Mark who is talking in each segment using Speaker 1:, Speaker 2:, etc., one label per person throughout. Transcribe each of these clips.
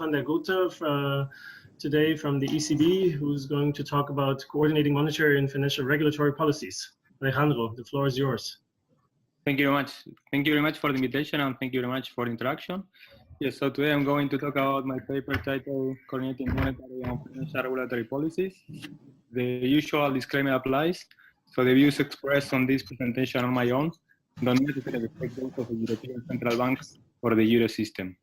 Speaker 1: Van der Ghote today from the ECB, who's going to talk about coordinating monetary and financial regulatory policies. Alejandro, the floor is yours.
Speaker 2: Thank you very much. Thank you very much for the invitation, and thank you very much for the introduction. Yes, so today I'm going to talk about my paper titled Coordinating Monetary and Financial Regulatory Policies. The usual disclaimer applies, so the views expressed on this presentation are my own, don't necessarily reflect those of the European Central Bank or the Euro system.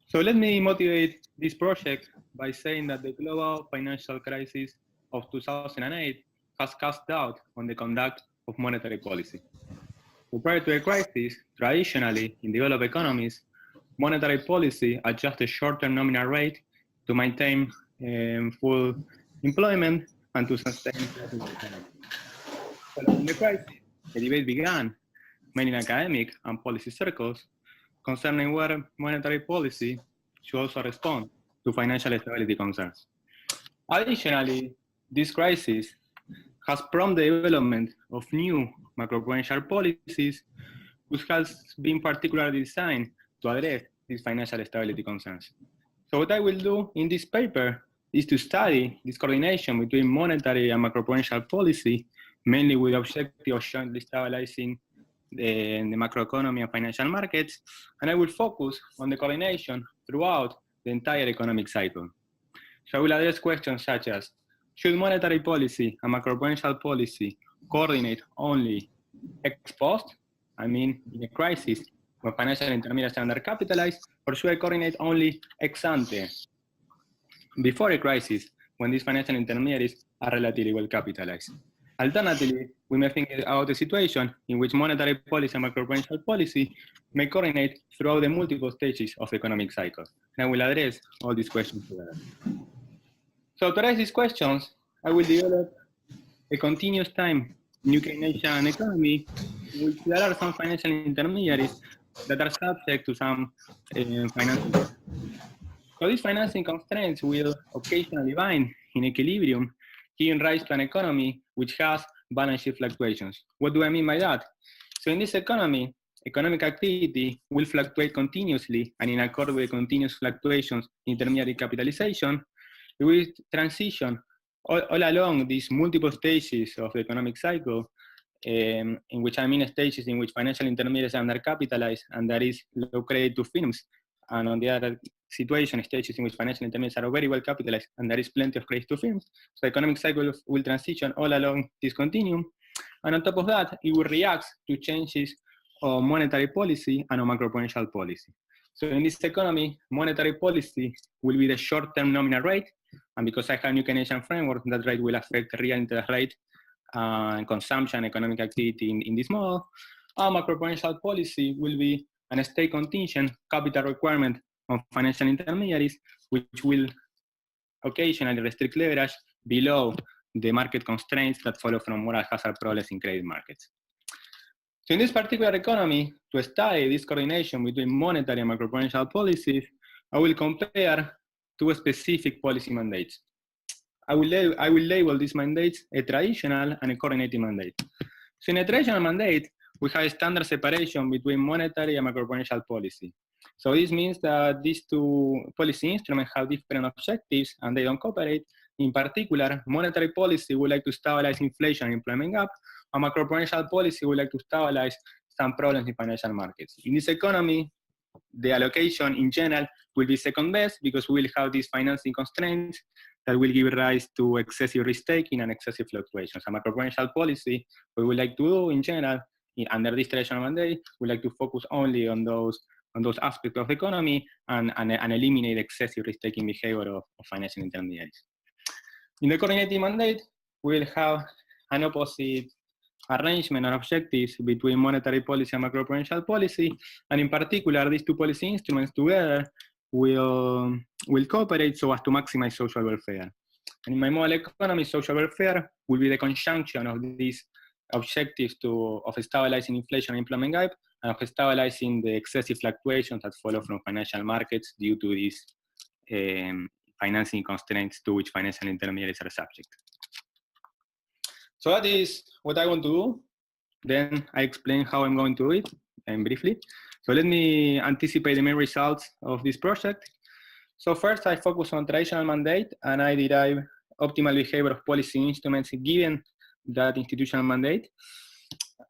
Speaker 2: So let me motivate this project by saying that the global financial crisis of 2008 has cast doubt on the conduct of monetary policy. So prior to the crisis, traditionally in developed economies, monetary policy adjusts the short-term nominal rate to maintain full employment and to sustain growth in the economy. Following the crisis, the debate began, mainly in academic and policy circles, concerning whether monetary policy should also respond to financial stability concerns. Additionally, this crisis has prompted the development of new macro-prudential policies, which has been particularly designed to address these financial stability concerns. So what I will do in this paper is to study this coordination between monetary and macro-prudential policy, mainly with the objective of jointly stabilizing the macroeconomy and financial markets, and I will focus on the coordination throughout the entire economic cycle. So I will address questions such as, should monetary policy and macroprudential policy coordinate only ex post, I mean in a crisis when financial intermediaries are undercapitalized, or should I coordinate only ex ante, before a crisis when these financial intermediaries are relatively well capitalized? Alternatively, we may think about a situation in which monetary policy and macroprudential policy may coordinate throughout the multiple stages of the economic cycle. And I will address all these questions together. So to address these questions, I will develop a continuous time new Keynesian economy in which there are some financial intermediaries that are subject to some financial. So these financing constraints will occasionally bind in equilibrium, giving rise to an economy which has balance sheet fluctuations. What do I mean by that? So in this economy, economic activity will fluctuate continuously, and in accord with continuous fluctuations in intermediary capitalization, it will transition all along these multiple stages of the economic cycle, in which I mean stages in which financial intermediaries are undercapitalized and there is low credit to firms, and on the other situation, stages in which financial intermediaries are very well capitalized and there is plenty of credit to firms. So the economic cycle will transition all along this continuum. And on top of that, it will react to changes of monetary policy and of macroprudential policy. So in this economy, monetary policy will be the short-term nominal rate, and because I have new Keynesian framework, that rate will affect real interest rate and consumption, economic activity in this model. Our macroprudential policy will be an state contingent capital requirement on financial intermediaries, which will occasionally restrict leverage below the market constraints that follow from moral hazard problems in credit markets. So in this particular economy, to study this coordination between monetary and macroprudential policies, I will compare two specific policy mandates. I will label these mandates a traditional and a coordinating mandate. So in a traditional mandate, we have a standard separation between monetary and macroprudential policy. So this means that these two policy instruments have different objectives and they don't cooperate. In particular, monetary policy would like to stabilize inflation and employment gap, and macroprudential policy would like to stabilize some problems in financial markets. In this economy, the allocation in general will be second best because we will have these financing constraints that will give rise to excessive risk-taking and excessive fluctuations. A macroprudential policy, what we would like to do in general, under this traditional mandate, we like to focus only on those aspects of the economy and eliminate excessive risk-taking behavior of financial intermediaries. In the coordinating mandate, we will have an opposite arrangement and objectives between monetary policy and macroprudential policy, and in particular, these two policy instruments together will cooperate so as to maximize social welfare. And in my model economy, social welfare will be the conjunction of these objectives of stabilizing inflation and employment gap, and of stabilizing the excessive fluctuations that follow from financial markets due to these financing constraints to which financial intermediaries are subject. So that is what I want to do. Then I explain how I'm going to do it, and briefly. So let me anticipate the main results of this project. So first, I focus on traditional mandate, and I derive optimal behavior of policy instruments given that institutional mandate.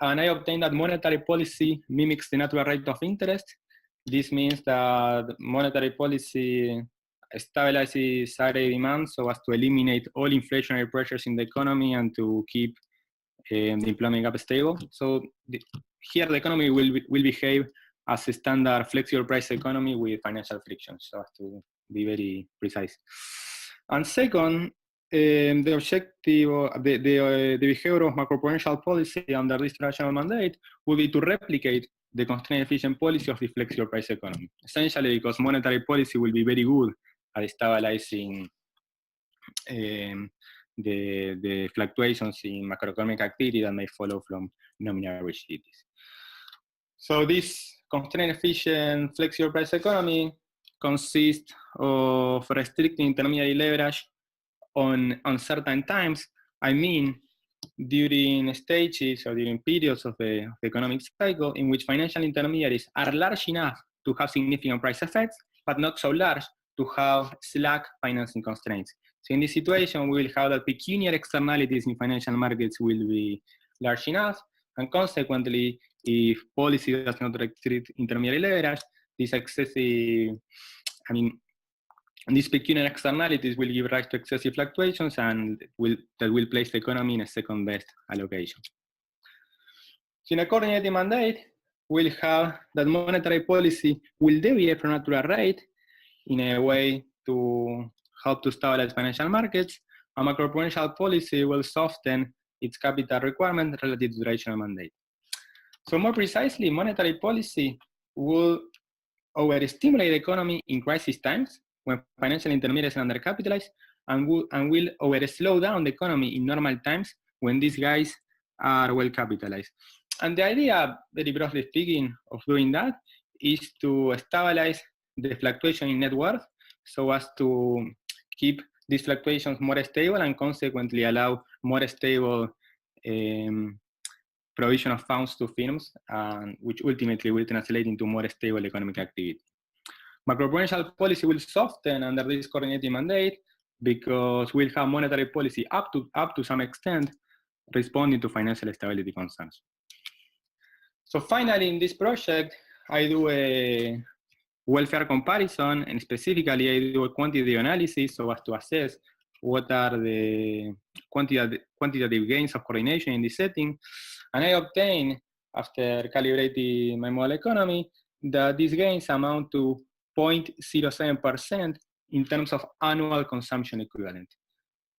Speaker 2: And I obtain that monetary policy mimics the natural rate of interest. This means that monetary policy stabilizes salary demand so as to eliminate all inflationary pressures in the economy and to keep the employment gap stable. So here the economy will behave as a standard flexible price economy with financial friction, so as to be very precise. And second, the objective, the behavior of macro-prudential policy under this traditional mandate will be to replicate the constraint-efficient policy of the flexible price economy, essentially because monetary policy will be very good at stabilizing the fluctuations in macroeconomic activity that may follow from nominal rigidities. So this constraint-efficient flexible price economy consists of restricting intermediary leverage on uncertain times. I mean, during stages or during periods of the economic cycle in which financial intermediaries are large enough to have significant price effects, but not so large to have slack financing constraints. So in this situation, we will have that pecuniary externalities in financial markets will be large enough, and consequently, if policy does not restrict intermediary leverage, this excessive, these pecuniary externalities will give rise to excessive fluctuations and that will place the economy in a second best allocation. So in a coordinated mandate, we'll have that monetary policy will deviate from natural rate in a way to help to stabilize financial markets. A macro-prudential policy will soften its capital requirement relative to the traditional mandate. So more precisely, monetary policy will overstimulate the economy in crisis times when financial intermediaries are undercapitalized, and will slow down the economy in normal times when these guys are well capitalized. And the idea, very broadly speaking, of doing that is to stabilize the fluctuation in net worth so as to keep these fluctuations more stable and consequently allow more stable provision of funds to firms, which ultimately will translate into more stable economic activity. Macro-prudential policy will soften under this coordinated mandate because we'll have monetary policy up to some extent responding to financial stability concerns. So finally, in this project, I do a welfare comparison, and specifically I do a quantitative analysis so as to assess what are the quantitative gains of coordination in this setting. And I obtain, after calibrating my model economy, that these gains amount to 0.07% in terms of annual consumption equivalent.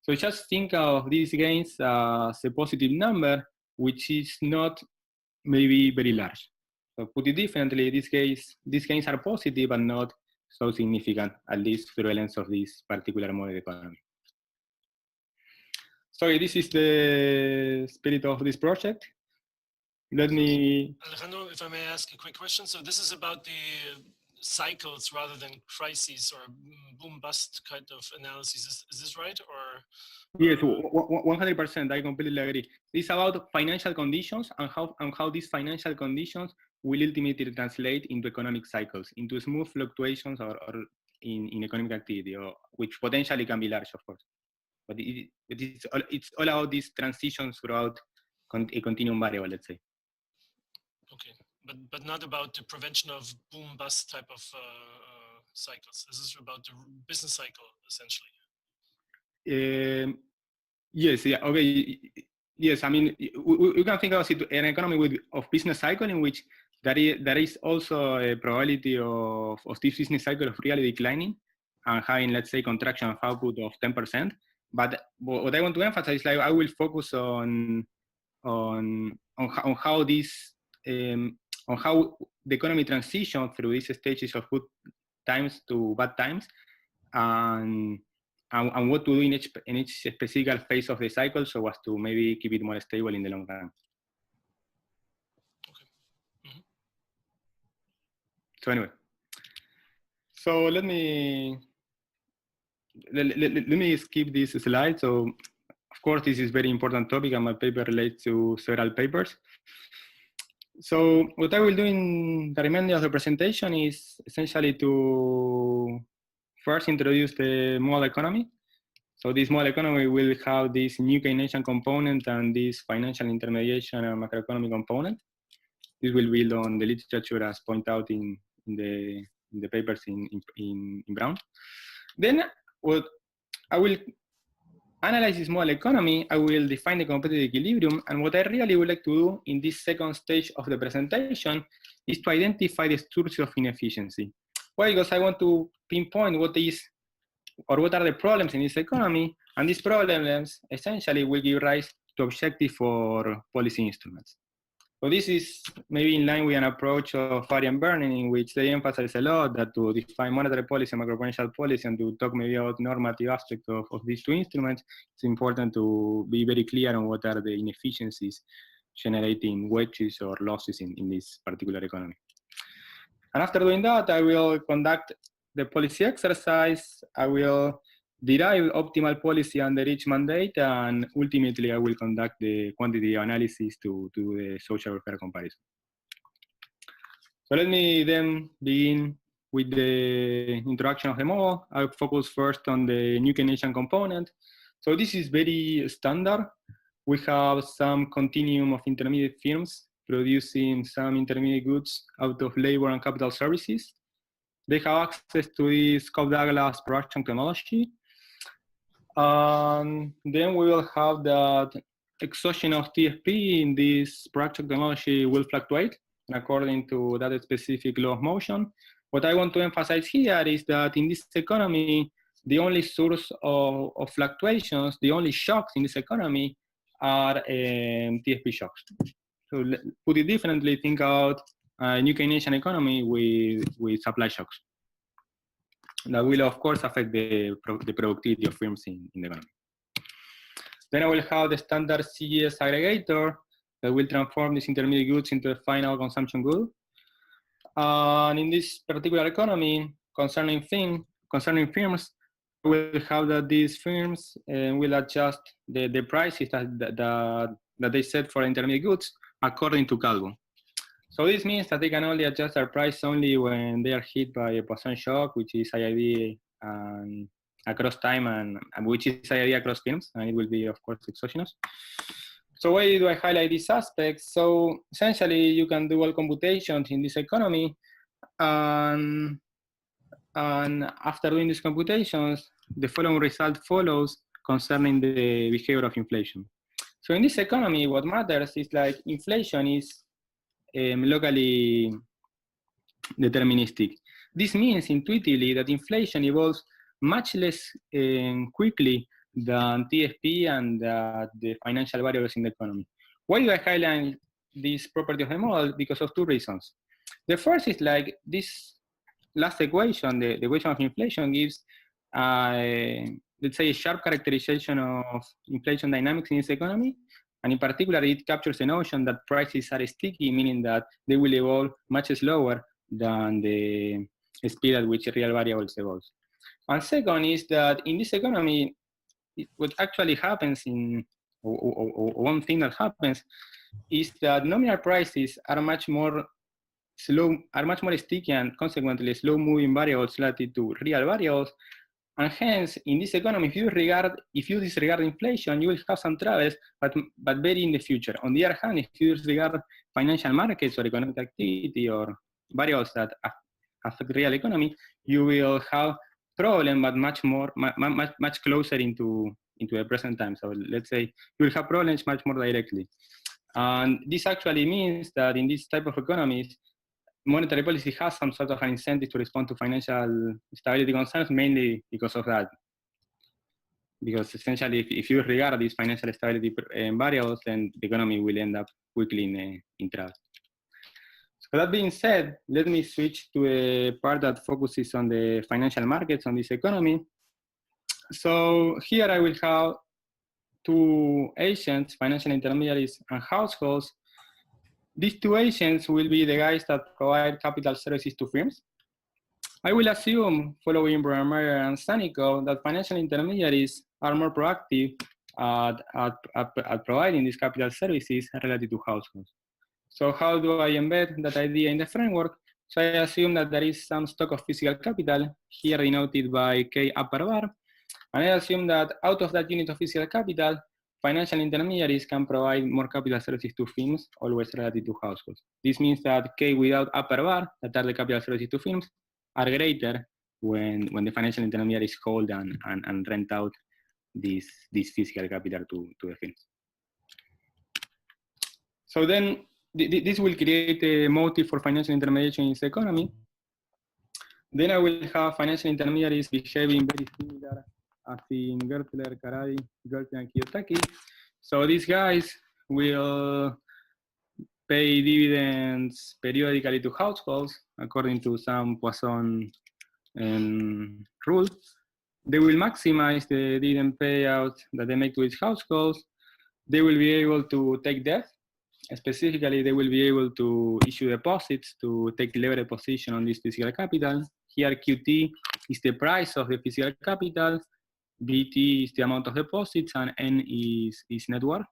Speaker 2: So just think of these gains as a positive number, which is not maybe very large. So put it differently, these gains are positive but not so significant, at least through the lens of this particular model economy. So this is the spirit of this project. Let me...
Speaker 1: Alejandro, if I may ask a quick question. So this is about the cycles rather than crises or boom-bust kind of analysis. Is this right? Or
Speaker 2: yes, 100%. I completely agree. It's about financial conditions and how these financial conditions will ultimately translate into economic cycles, into smooth fluctuations or in economic activity, which potentially can be large, of course. But it's all about these transitions throughout a continuum variable, let's say.
Speaker 1: Okay, but not about the prevention of boom-bust type of cycles. This is about the business cycle, essentially.
Speaker 2: Yes, yeah, okay. Yes, I mean, we can think of an economy of business cycle in which there is also a probability of this business cycle of really declining and having, let's say, contraction of output of 10%. But what I want to emphasize is, like, I will focus on how this on how the economy transitions through these stages of good times to bad times, and what to do in each specific phase of the cycle so as to maybe keep it more stable in the long run.
Speaker 1: Okay. Mm-hmm.
Speaker 2: So anyway, so let me skip this slide. So of course this is very important topic, and my paper relates to several papers. So what I will do in the remainder of the presentation is essentially to first introduce the model economy. So this model economy will have this new Keynesian component and this financial intermediation and macroeconomic component. This will build on the literature as pointed out in the papers in Brown. Then what I will analyze this model economy, I will define the competitive equilibrium, and what I really would like to do in this second stage of the presentation is to identify the sources of inefficiency. Why? Because I want to pinpoint what are the problems in this economy, and these problems essentially will give rise to objective for policy instruments. So this is maybe in line with an approach of Fabian Bernin, in which they emphasize a lot that to define monetary policy and macro-prudential policy and to talk maybe about normative aspects of these two instruments, it's important to be very clear on what are the inefficiencies generating wages or losses in this particular economy. And after doing that, I will conduct the policy exercise. I will derive optimal policy under each mandate, and ultimately I will conduct the quantitative analysis to do the social welfare comparison. So let me then begin with the introduction of the model. I'll focus first on the new Keynesian component. So this is very standard. We have some continuum of intermediate firms producing some intermediate goods out of labor and capital services. They have access to this Cobb-Douglas production technology. Then we will have that exogenous TFP in this production technology will fluctuate according to that specific law of motion. What I want to emphasize here is that in this economy, the only source of fluctuations, the only shocks in this economy are TFP shocks. So put it differently, think about a new Keynesian economy with supply shocks. That will, of course, affect the productivity of firms in the economy. Then I will have the standard CGS aggregator that will transform these intermediate goods into a final consumption good. And in this particular economy, concerning firms, we will have that these firms will adjust the prices that they set for intermediate goods according to Calvo. So this means that they can only adjust their price only when they are hit by a Poisson shock, which is IID across time and which is IID across firms, and it will be, of course, exogenous. So why do I highlight these aspects? So essentially, you can do all computations in this economy, and after doing these computations, the following result follows concerning the behavior of inflation. So in this economy, what matters is like inflation is locally deterministic. This means intuitively that inflation evolves much less quickly than TFP and the financial variables in the economy. Why do I highlight this property of the model? Because of two reasons. The first is like this last equation, the equation of inflation gives, let's say, a sharp characterization of inflation dynamics in this economy. And in particular, it captures the notion that prices are sticky, meaning that they will evolve much slower than the speed at which real variables evolve. And second is that in this economy, what actually happens one thing that happens is that nominal prices are much more sticky and consequently slow-moving variables related to real variables. And hence, in this economy, if you disregard inflation, you will have some troubles, but very in the future. On the other hand, if you disregard financial markets or economic activity or variables that affect real economy, you will have problem, but much closer into the present time. So let's say you will have problems much more directly. And this actually means that in this type of economies, monetary policy has some sort of an incentive to respond to financial stability concerns, mainly because of that. Because essentially, if you regard these financial stability variables, then the economy will end up quickly in trouble. So that being said, let me switch to a part that focuses on the financial markets on this economy. So here I will have two agents, financial intermediaries and households. These two agents will be the guys that provide capital services to firms. I will assume, following Brunner and Sanico, that financial intermediaries are more proactive at providing these capital services related to households. So how do I embed that idea in the framework? So I assume that there is some stock of physical capital, here denoted by K upper bar, and I assume that out of that unit of physical capital, financial intermediaries can provide more capital services to firms, always relative to households. This means that K without upper bar, that are the capital services to firms, are greater when the financial intermediaries hold and rent out this physical capital to the firms. So then this will create a motive for financial intermediation in the economy. Then I will have financial intermediaries behaving very similar as in Gertler, Karadi, Gertler, and Kiyotaki. So these guys will pay dividends periodically to households according to some Poisson rule. They will maximize the dividend payout that they make to each households. They will be able to take debt. Specifically, they will be able to issue deposits to take leverage position on this physical capital. Here, QT is the price of the physical capital, BT is the amount of deposits, and N is net worth.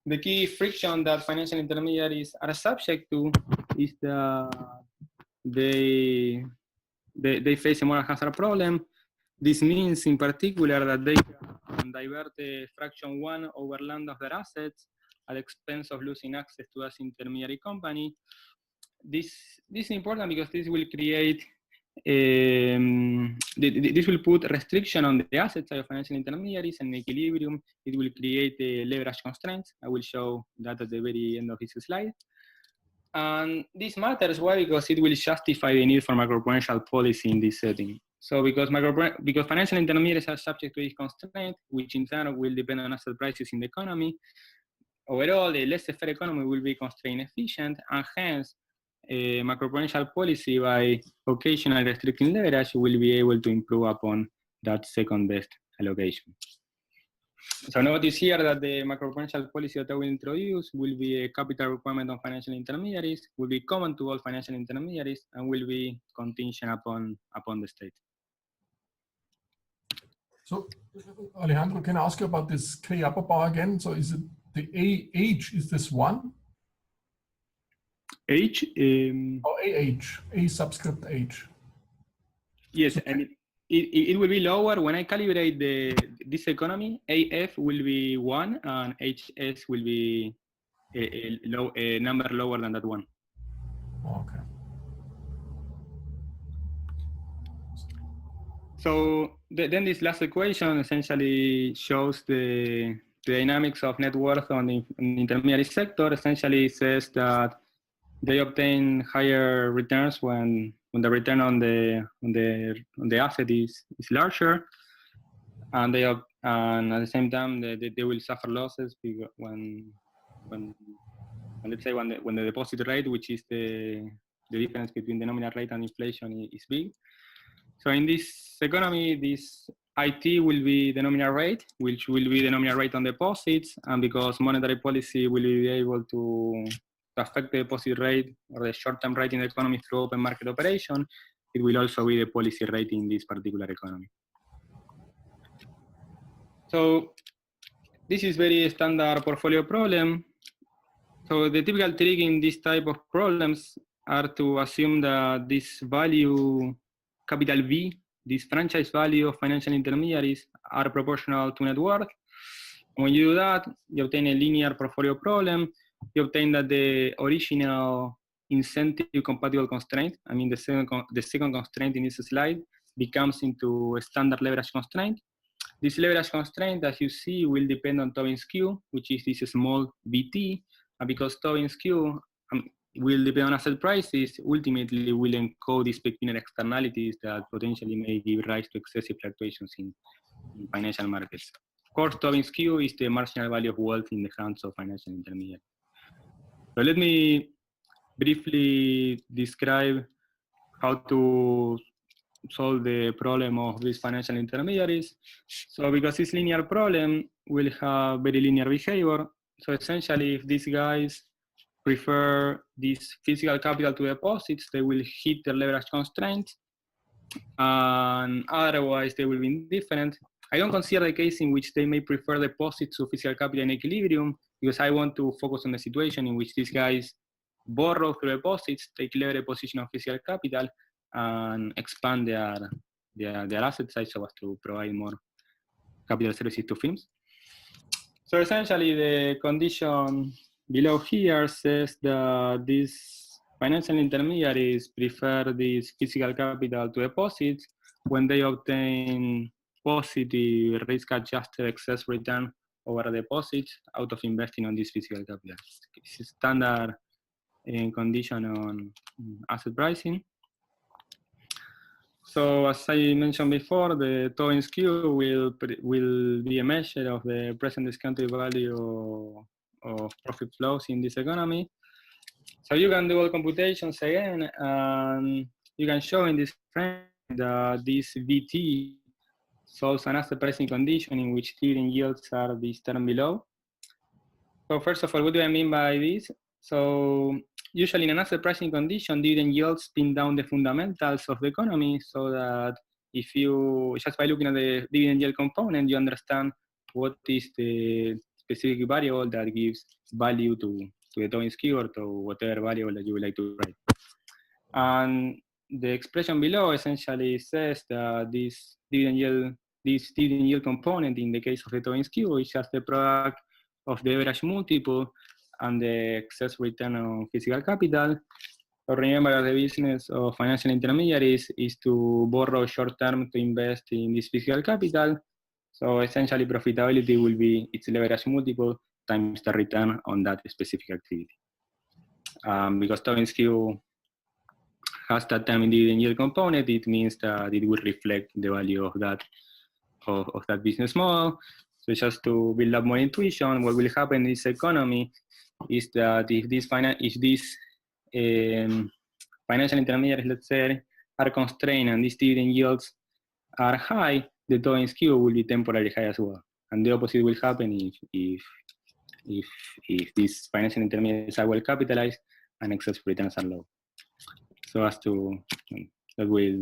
Speaker 2: The key friction that financial intermediaries are subject to is that they face a moral hazard problem. This means, in particular, that they can divert the fraction 1 over land of their assets at the expense of losing access to that intermediary company. This is important because this will create, this will put restriction on the assets of financial intermediaries and equilibrium. It will create a leverage constraints. I will show that at the very end of this slide. And this matters, why? Because it will justify the need for macro-prudential policy in this setting. So because financial intermediaries are subject to this constraint, which in turn will depend on asset prices in the economy, overall, a laissez-faire economy will be constraint efficient, and hence, macro-prudential policy by occasionally restricting leverage will be able to improve upon that second best allocation. So notice here that the macro-prudential policy that I will introduce will be a capital requirement on financial intermediaries, will be common to all financial intermediaries, and will be contingent upon the state.
Speaker 3: So, Alejandro, can I ask you about this K upper bar again? So is it the AH, is this 1?
Speaker 2: H?
Speaker 3: Or AH, A subscript H.
Speaker 2: Yes, and it will be lower when I calibrate this economy. AF will be 1 and HS will be a number lower than that 1.
Speaker 3: Okay.
Speaker 2: So then this last equation essentially shows the dynamics of net worth on the intermediary sector. Essentially says that they obtain higher returns when the return on the asset is larger, and and at the same time they will suffer losses when let's say when the deposit rate, which is the difference between the nominal rate and inflation, is big. So in this economy, this IT will be the nominal rate, which will be the nominal rate on deposits, and because monetary policy will be able to affect the deposit rate or the short-term rate in the economy through open market operation, it will also be the policy rate in this particular economy. So this is very standard portfolio problem. So the typical trick in this type of problems are to assume that this value, capital V, this franchise value of financial intermediaries are proportional to net worth. When you do that, you obtain a linear portfolio problem. You obtain that the original incentive compatible constraint, I mean the second constraint in this slide, becomes into a standard leverage constraint. This leverage constraint, as you see, will depend on Tobin's Q, which is this small BT, and because Tobin's Q will depend on asset prices, ultimately will encode these peculiar externalities that potentially may give rise to excessive fluctuations in financial markets. Of course, Tobin's Q is the marginal value of wealth in the hands of financial intermediaries. So let me briefly describe how to solve the problem of these financial intermediaries. So because this linear problem will have very linear behavior, so essentially if these guys prefer this physical capital to deposits, they will hit the leverage constraints, and otherwise they will be indifferent. I don't consider the case in which they may prefer deposits to physical capital in equilibrium, because I want to focus on the situation in which these guys borrow through deposits, take leverage a position of physical capital, and expand their asset size so as to provide more capital services to firms. So essentially, the condition below here says that these financial intermediaries prefer this physical capital to deposits when they obtain positive risk-adjusted excess return over deposits out of investing on this physical capital. It's a standard condition on asset pricing. So as I mentioned before, the towing skew will be a measure of the present discounted value of profit flows in this economy. So you can do all computations again, and you can show in this frame that this VT solves an asset pricing condition in which dividend yields are this term below. So first of all, what do I mean by this? So usually in an asset pricing condition, dividend yields pin down the fundamentals of the economy, so that if you, just by looking at the dividend yield component, you understand what is the specific variable that gives value to the towing skew or to whatever variable that you would like to write. And the expression below essentially says that this dividend yield component in the case of the towing skew is just the product of the average multiple and the excess return on physical capital. So remember, the business of financial intermediaries is to borrow short term to invest in this physical capital. So essentially, profitability will be its leverage multiple times the return on that specific activity. Because towing skew has that term in dividend yield component, it means that it will reflect the value of that business model. So just to build up more intuition, what will happen in this economy is that if these financial intermediaries, let's say, are constrained and these dividend yields are high, the towing skew will be temporarily high as well. And the opposite will happen if these financial intermediaries are well capitalized and excess returns are low. So as to, that will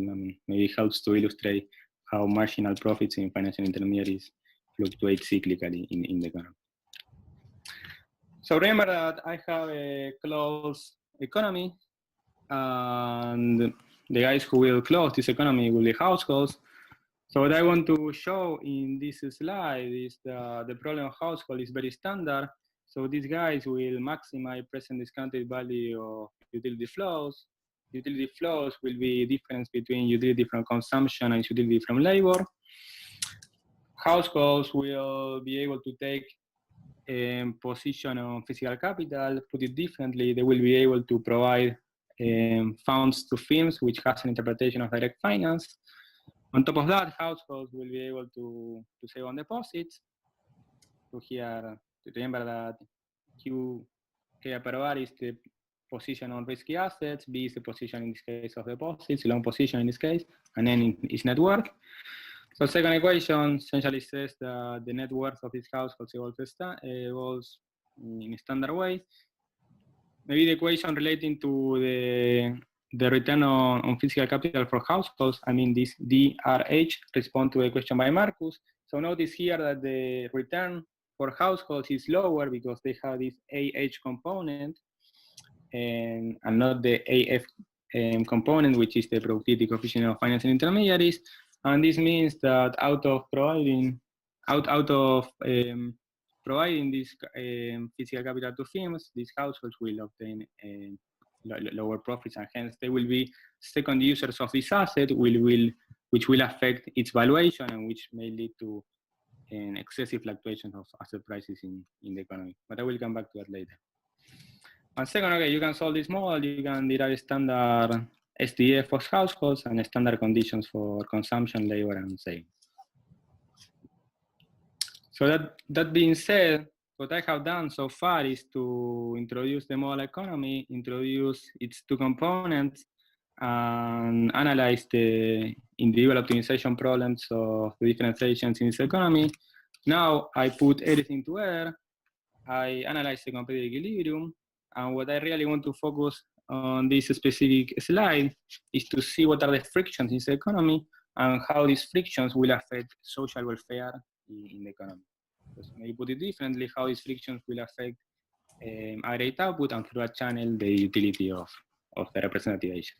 Speaker 2: maybe helps to illustrate how marginal profits in financial intermediaries fluctuate cyclically in the economy. So remember that I have a closed economy, and the guys who will close this economy will be households. So what I want to show in this slide is the problem of household is very standard. So these guys will maximize present discounted value of utility flows. Utility flows will be difference between utility from consumption and utility from labor. Households will be able to take a position on physical capital. Put it differently, they will be able to provide funds to firms, which has an interpretation of direct finance. On top of that, households will be able to save on deposits. So here, remember that Q per R is the position on risky assets, B is the position in this case of deposits, long position in this case, and then is net worth. So second equation essentially says that the net worth of these households evolves in a standard way. Maybe the equation relating to the return on physical capital for households, I mean this DRH, respond to a question by Marcus. So notice here that the return for households is lower because they have this AH component and not the AF component, which is the productivity coefficient of financial intermediaries. And this means that out of providing this physical capital to firms, these households will obtain lower profits, and hence they will be second users of this asset, which will affect its valuation and which may lead to an excessive fluctuation of asset prices in the economy. But I will come back to that later. And second, okay, you can solve this model. You can derive standard SDF for households and standard conditions for consumption, labor, and savings. So that being said, what I have done so far is to introduce the model economy, introduce its two components, and analyze the individual optimization problems of the different stations in this economy. Now I put everything together. I analyze the competitive equilibrium, and what I really want to focus on this specific slide is to see what are the frictions in the economy and how these frictions will affect social welfare in the economy. Just maybe put it differently, how these frictions will affect aggregate output and through a channel the utility of the representative agent.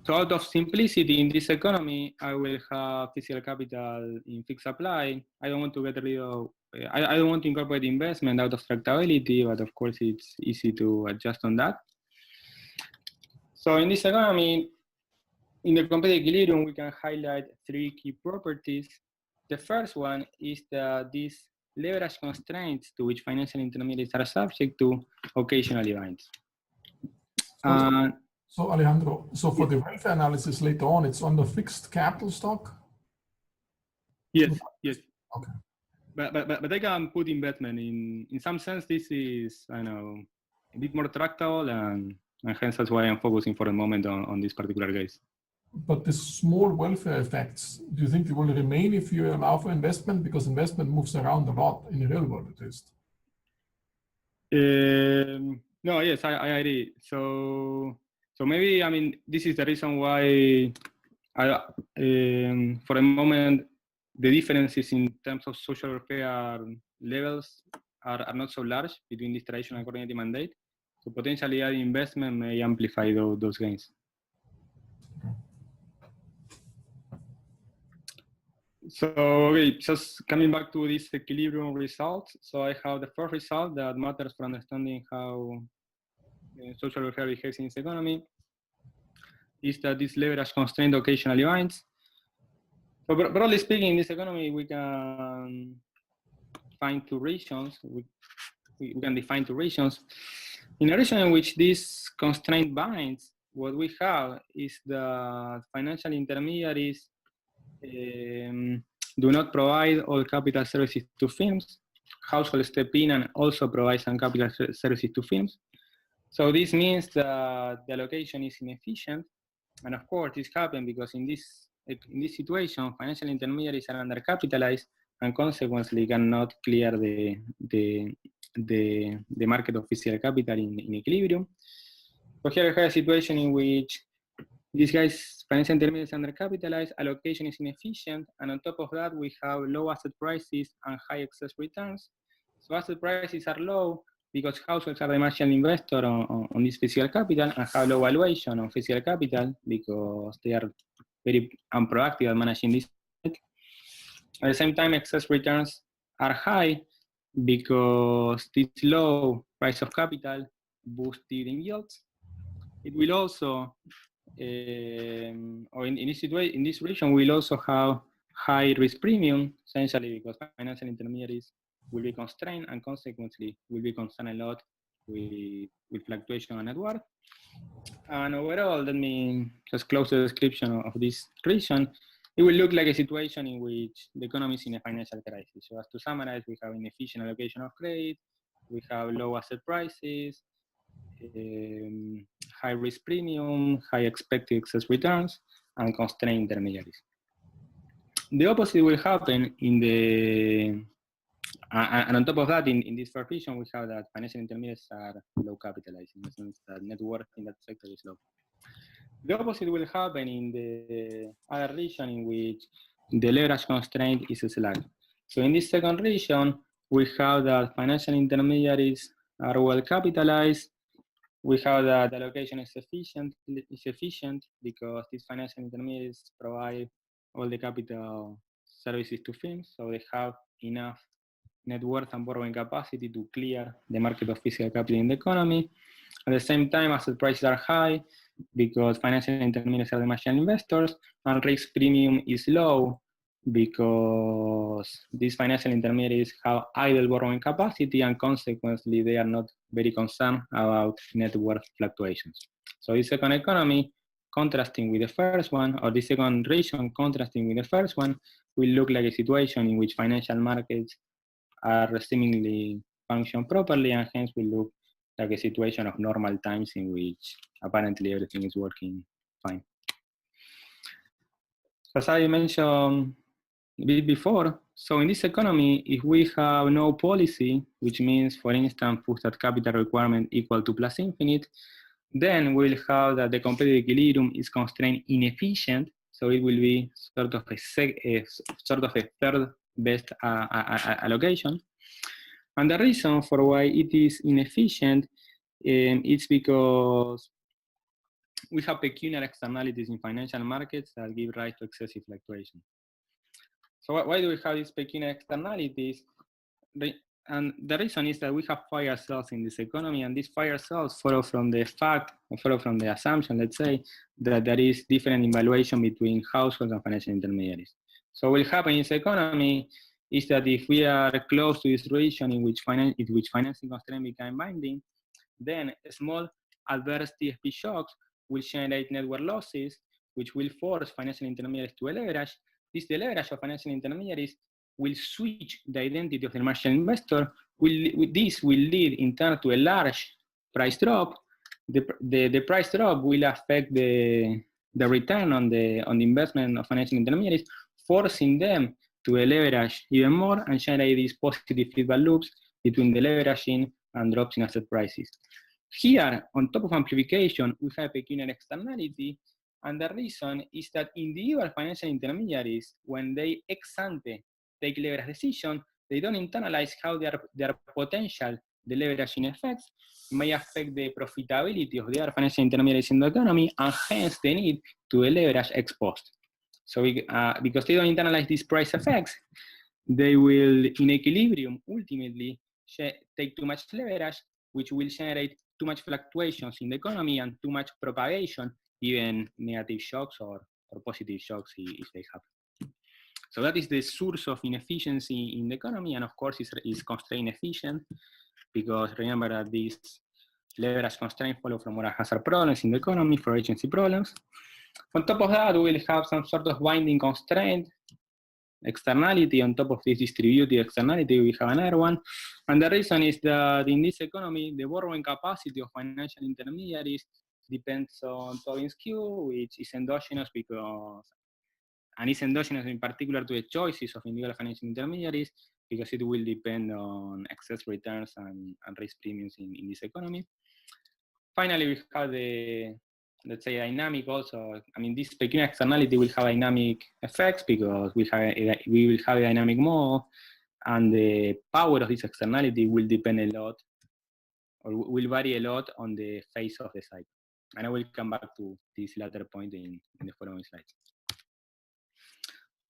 Speaker 2: So out of simplicity in this economy, I will have physical capital in fixed supply. I don't want to get rid of, I don't want to incorporate investment out of tractability, but of course it's easy to adjust on that. So in this economy, in the competitive equilibrium, we can highlight three key properties. The first one is that these leverage constraints to which financial intermediaries are subject to occasionally bind.
Speaker 3: So Alejandro, so for the welfare analysis later on, it's on the fixed capital stock?
Speaker 2: Yes, yes.
Speaker 3: Okay.
Speaker 2: But I can put investment in some sense. This is, I know, a bit more tractable, and hence that's why I'm focusing for the moment on this particular case.
Speaker 3: But the small welfare effects, do you think they will remain if you allow for investment? Because investment moves around a lot in the real world, at least.
Speaker 2: No, yes, I agree. So maybe, I mean, this is the reason why for a moment, the differences in terms of social welfare levels are not so large between this traditional coordinated mandate. So potentially adding investment may amplify those gains. So, okay, just coming back to this equilibrium result. So I have the first result that matters for understanding how social welfare behaves in this economy is that this leverage constraint occasionally binds. So broadly speaking, in this economy, we can find two regions. We can define two regions. In a region in which this constraint binds, what we have is that financial intermediaries do not provide all capital services to firms. Households step in and also provide some capital services to firms. So this means that the allocation is inefficient. And of course, this happens because in this situation, financial intermediaries are undercapitalized and consequently cannot clear the market of physical capital in equilibrium. So here we have a situation in which these guys, financial intermediaries, undercapitalized, allocation is inefficient, and on top of that, we have low asset prices and high excess returns. So asset prices are low because households are the marginal investor on this physical capital and have low valuation on physical capital because they are very unproactive at managing this. At the same time, excess returns are high because this low price of capital boosts dividend yields. It will also, or in this region, we'll also have high risk premium, essentially because financial intermediaries will be constrained and consequently will be concerned a lot with fluctuation on net worth. And overall, let me just close the description of this region. It will look like a situation in which the economy is in a financial crisis. So as to summarize, we have inefficient allocation of credit, we have low asset prices, high risk premium, high expected excess returns, and constrained intermediaries. The opposite will happen in the, and on top of that, in this first region, we have that financial intermediaries are low capitalized in the sense that net worth in that sector is low. The opposite will happen in the other region in which the leverage constraint is slack. So in this second region, we have that financial intermediaries are well capitalized. We have that the allocation is efficient because these financial intermediaries provide all the capital services to firms, so they have enough net worth and borrowing capacity to clear the market of physical capital in the economy. At the same time, asset prices are high because financial intermediaries are the marginal investors, and risk premium is low because these financial intermediaries have idle borrowing capacity and consequently they are not very concerned about net worth fluctuations. So this second economy, contrasting with the first one, or the second region contrasting with the first one, will look like a situation in which financial markets are seemingly function properly and hence will look like a situation of normal times in which apparently everything is working fine. As I mentioned a bit before, so in this economy, if we have no policy, which means, for instance, push that capital requirement equal to plus infinite, then we'll have that the competitive equilibrium is constrained inefficient, so it will be sort of a third best allocation. And the reason for why it is inefficient is because we have peculiar externalities in financial markets that give rise to excessive fluctuation. So why do we have these peculiar externalities? And the reason is that we have fire sales in this economy, and these fire sales follow from the fact, or follow from the assumption, let's say, that there is different evaluation between households and financial intermediaries. So what will happen in this economy is that if we are close to this region in which financing constraints become binding, then small adverse TSP shocks will generate network losses, which will force financial intermediaries to leverage. This deleverage of financial intermediaries will switch the identity of the marginal investor. This will lead in turn to a large price drop. The price drop will affect the return on the investment of financial intermediaries, forcing them to leverage even more and generate these positive feedback loops between the leveraging and drops in asset prices. Here, on top of amplification, we have a peculiar externality, and the reason is that individual financial intermediaries, when they ex ante take leverage decision, they don't internalize how their potential deleveraging effects may affect the profitability of their financial intermediaries in the economy, and hence the need to leverage ex post. So because they don't internalize these price effects, they will, in equilibrium, ultimately take too much leverage, which will generate too much fluctuations in the economy and too much propagation, even negative shocks or positive shocks if they happen. So that is the source of inefficiency in the economy, and of course is constraint efficient, because remember that these leverage constraints follow from moral hazard problems in the economy, for agency problems. On top of that, we will have some sort of binding constraint externality. On top of this distributive externality, we have another one. And the reason is that in this economy, the borrowing capacity of financial intermediaries depends on Tobin's Q, which is endogenous and is endogenous in particular to the choices of individual financial intermediaries, because it will depend on excess returns and risk premiums in this economy. Finally, we have the, let's say, dynamic also. I mean, this peculiar externality will have dynamic effects because we will have a dynamic model, and the power of this externality will depend a lot, or will vary a lot on the phase of the cycle. And I will come back to this latter point in the following slides.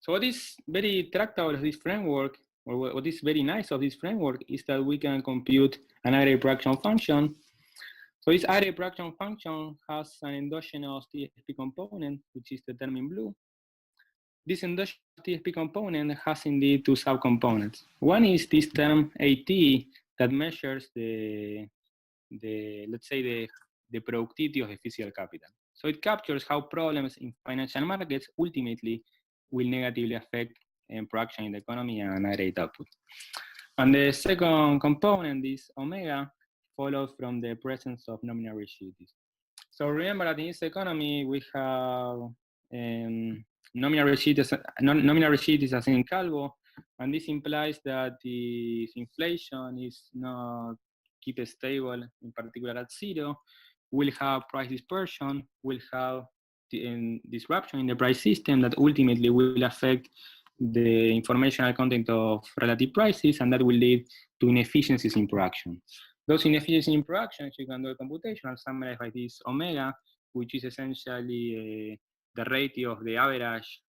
Speaker 2: So what is very tractable of this framework, or what is very nice of this framework, is that we can compute an array production function. So this array production function has an endogenous TSP component, which is the term in blue. This endogenous TSP component has indeed two subcomponents. One is this term AT that measures let's say the productivity of the physical capital. So it captures how problems in financial markets ultimately will negatively affect production in the economy and aggregate output. And the second component, this omega, follows from the presence of nominal rigidities. So remember that in this economy we have nominal rigidities as in Calvo, and this implies that the inflation is not keep stable, in particular at zero. We'll have price dispersion, we'll have disruption in the price system that ultimately will affect the informational content of relative prices, and that will lead to inefficiencies in production. Those inefficiencies in production, you can do a computation and summarize by this omega, which is essentially the ratio of the average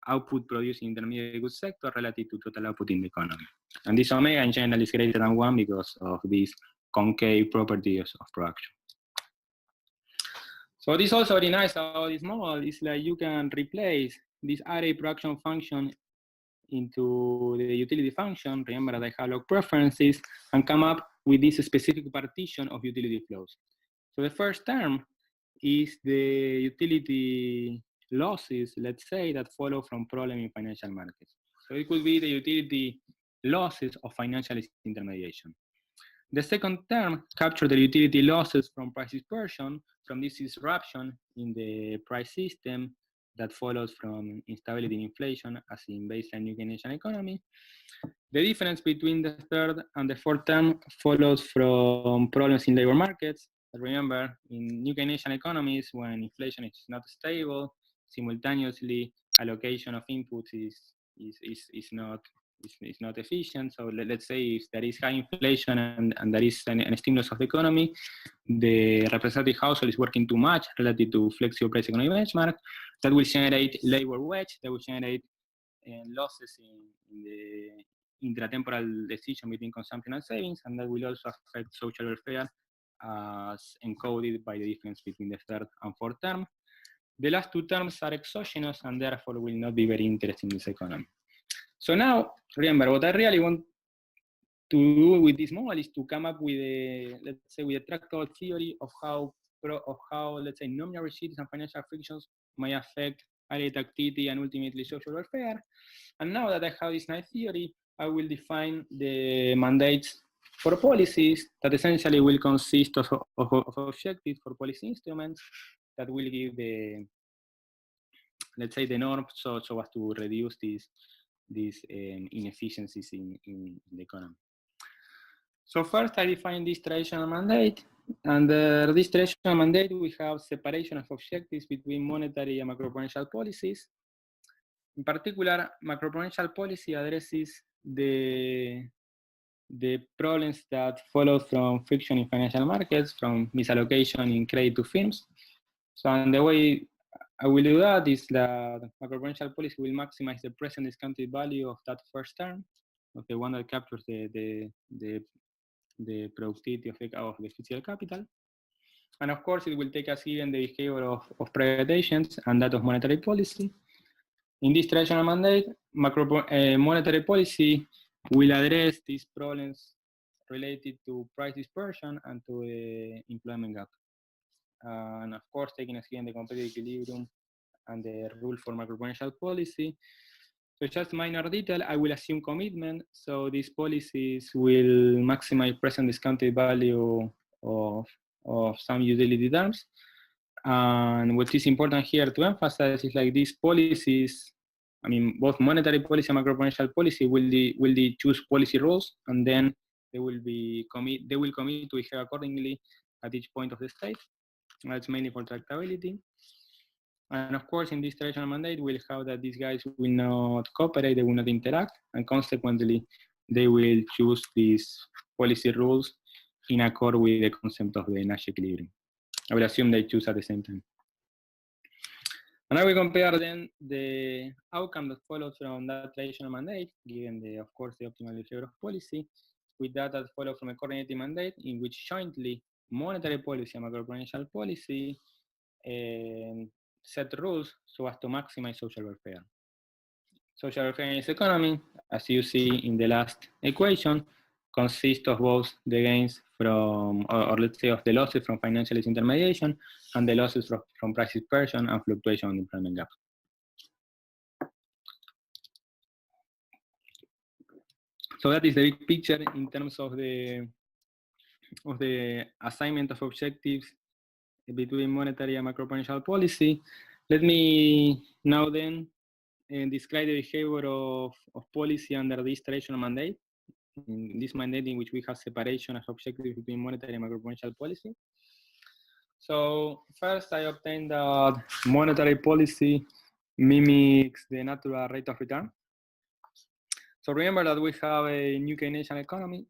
Speaker 2: output produced in the intermediate goods sector relative to total output in the economy. And this omega in general is greater than 1 because of these concave properties of production. So this is also very nice about this model is like you can replace this array production function into the utility function. Remember that I have log preferences, and come up with this specific partition of utility flows. So the first term is the utility losses, let's say, that follow from problem in financial markets. So it could be the utility losses of financial intermediation. The second term captures the utility losses from price dispersion, from this disruption in the price system that follows from instability in inflation as in baseline new Keynesian economy. The difference between the third and the fourth term follows from problems in labor markets. Remember, in new Keynesian economies, when inflation is not stable, simultaneously allocation of inputs is not is not efficient. So let's say if there is high inflation and there is an stimulus of the economy, the representative household is working too much relative to flexible price economy benchmark. That will generate labor wage, that will generate losses in the intratemporal decision between consumption and savings, and that will also affect social welfare as encoded by the difference between the third and fourth term. The last two terms are exogenous and therefore will not be very interesting in this economy. So now, remember, what I really want to do with this model is to come up with a, let's say, with a tractable theory of how, let's say, nominal receipts and financial frictions may affect allied activity and ultimately social welfare. And now that I have this nice theory, I will define the mandates for policies that essentially will consist of objectives for policy instruments that will give the, let's say, the norm so as to reduce these inefficiencies in the economy. So first I define this traditional mandate. Under this traditional mandate, we have separation of objectives between monetary and macro-prudential policies. In particular, macro-prudential policy addresses the problems that follow from friction in financial markets, from misallocation in credit to firms. So, and the way I will do that is that macro-prudential policy will maximize the present discounted value of that first term, of the one that captures the productivity of the physical capital. And of course, it will take as given the behavior of private agents and that of monetary policy. In this traditional mandate, monetary policy will address these problems related to price dispersion and to the employment gap. And of course, taking as given the competitive equilibrium and the rule for macro-prudential policy. So just minor detail, I will assume commitment. So these policies will maximize present discounted value of some utility terms. And what is important here to emphasize is like these policies, I mean, both monetary policy and macro-prudential policy will choose policy rules, and then they will commit to behave accordingly at each point of the state. That's mainly for tractability. And of course, in this traditional mandate, we'll have that these guys will not cooperate, they will not interact, and consequently, they will choose these policy rules in accord with the concept of the Nash equilibrium. I will assume they choose at the same time. And I will compare then the outcome that follows from that traditional mandate, given the, of course, the optimal behavior of policy, with that follows from a coordinating mandate in which jointly monetary policy and macro-prudential policy set rules so as to maximize social welfare. Social welfare in this economy, as you see in the last equation, consists of both the gains from, or let's say of the losses from financial disintermediation and the losses from price dispersion and fluctuation on the employment gap. So that is the big picture in terms of the assignment of objectives between monetary and macro-prudential policy. Let me now then describe the behavior of policy under this traditional mandate. In this mandate in which we have separation of objectives between monetary and macro-prudential policy. So first I obtained that monetary policy mimics the natural rate of return. So remember that we have a new Keynesian economy.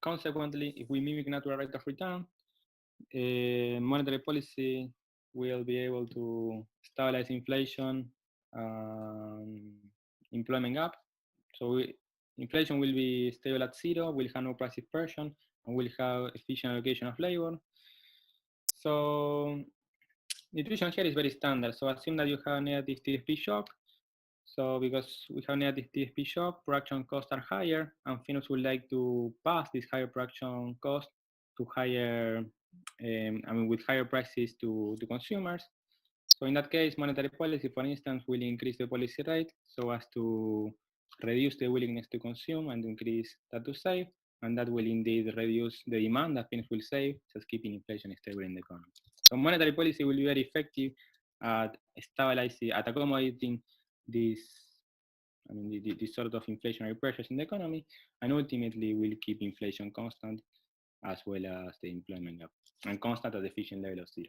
Speaker 2: Consequently, if we mimic natural rate of return, monetary policy will be able to stabilize inflation, employment gap. So inflation will be stable at zero, we'll have no price dispersion, and we'll have efficient allocation of labor. So the intuition here is very standard. So assume that you have negative TFP shock. So because we have negative TFP shock, production costs are higher, and firms would like to pass this higher production cost to higher, with higher prices to consumers. So in that case, monetary policy, for instance, will increase the policy rate so as to reduce the willingness to consume and increase that to save, and that will indeed reduce the demand that firms will save, just keeping inflation stable in the economy. So monetary policy will be very effective at stabilizing, at accommodating this sort of inflationary pressures in the economy, and ultimately will keep inflation constant as well as the employment gap, and constant at the efficient level of zero.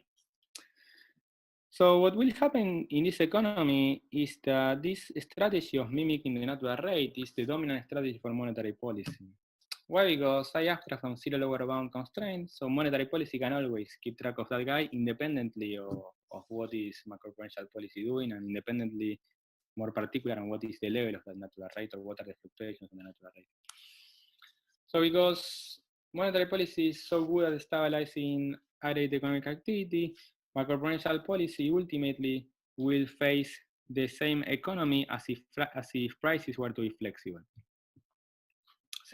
Speaker 2: So what will happen in this economy is that this strategy of mimicking the natural rate is the dominant strategy for monetary policy. Why? Because I abstract from zero lower bound constraints, so monetary policy can always keep track of that guy independently of what is macro-prudential policy doing, and independently, more particular, on what is the level of that natural rate or what are the fluctuations in the natural rate. So because monetary policy is so good at stabilizing aggregate economic activity, macro-prudential policy ultimately will face the same economy as if prices were to be flexible. As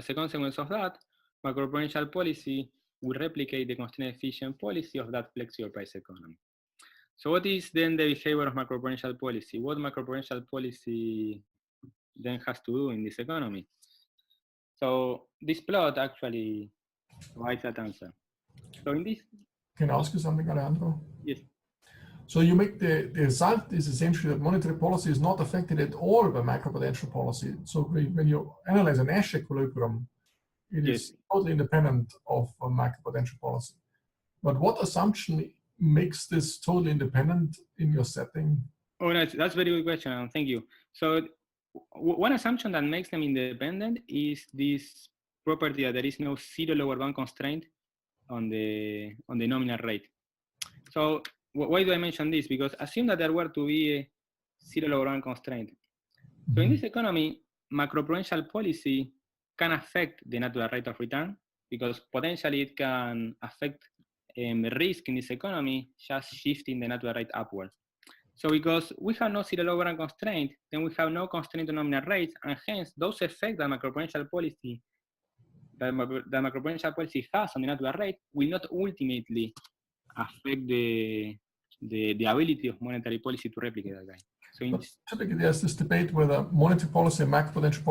Speaker 2: a consequence of that, macro-prudential policy will replicate the constraint efficient policy of that flexible price economy. So what is then the behavior of macro-prudential policy? What macro-prudential policy then has to do in this economy? So this plot actually provides that answer. So in this,
Speaker 3: Can I ask you something, Alejandro?
Speaker 2: yes.
Speaker 3: So you make the result is essentially that monetary policy is not affected at all by macroprudential policy. So when you analyze a Nash equilibrium, it is totally independent of macroprudential policy. But what assumption makes this totally independent in your setting?
Speaker 2: Oh, no, that's a very good question. Thank you. So one assumption that makes them independent is this property that there is no zero lower bound constraint on the nominal rate. So why do I mention this? Because assume that there were to be a zero lower bound constraint. So in this economy, macro-prudential policy can affect the natural rate of return, because potentially it can affect risk in this economy, just shifting the natural rate upward. So because we have no zero lower bound constraint, then we have no constraint on nominal rates, and hence those effects that macro-prudential policy has on the natural rate will not ultimately affect the ability of monetary policy to replicate that guy. So
Speaker 3: typically there's this debate whether monetary policy and macroprudential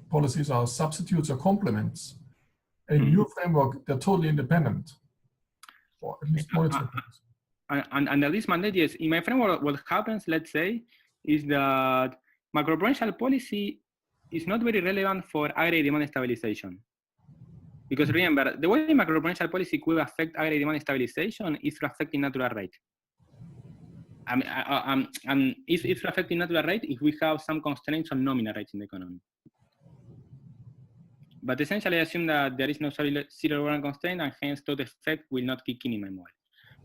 Speaker 3: policies are substitutes or complements. And in your framework, they're totally independent, or at least monetary policy.
Speaker 2: And at least mandate, yes. In my framework, what happens, let's say, is that macro-prudential policy is not very relevant for aggregate demand stabilization. Because remember, the way macro-prudential policy could affect aggregate demand stabilization is through affecting natural rate. It's affecting natural rate if we have some constraints on nominal rates in the economy. But essentially, I assume that there is no zero bound constraint, and hence that effect will not kick in my model.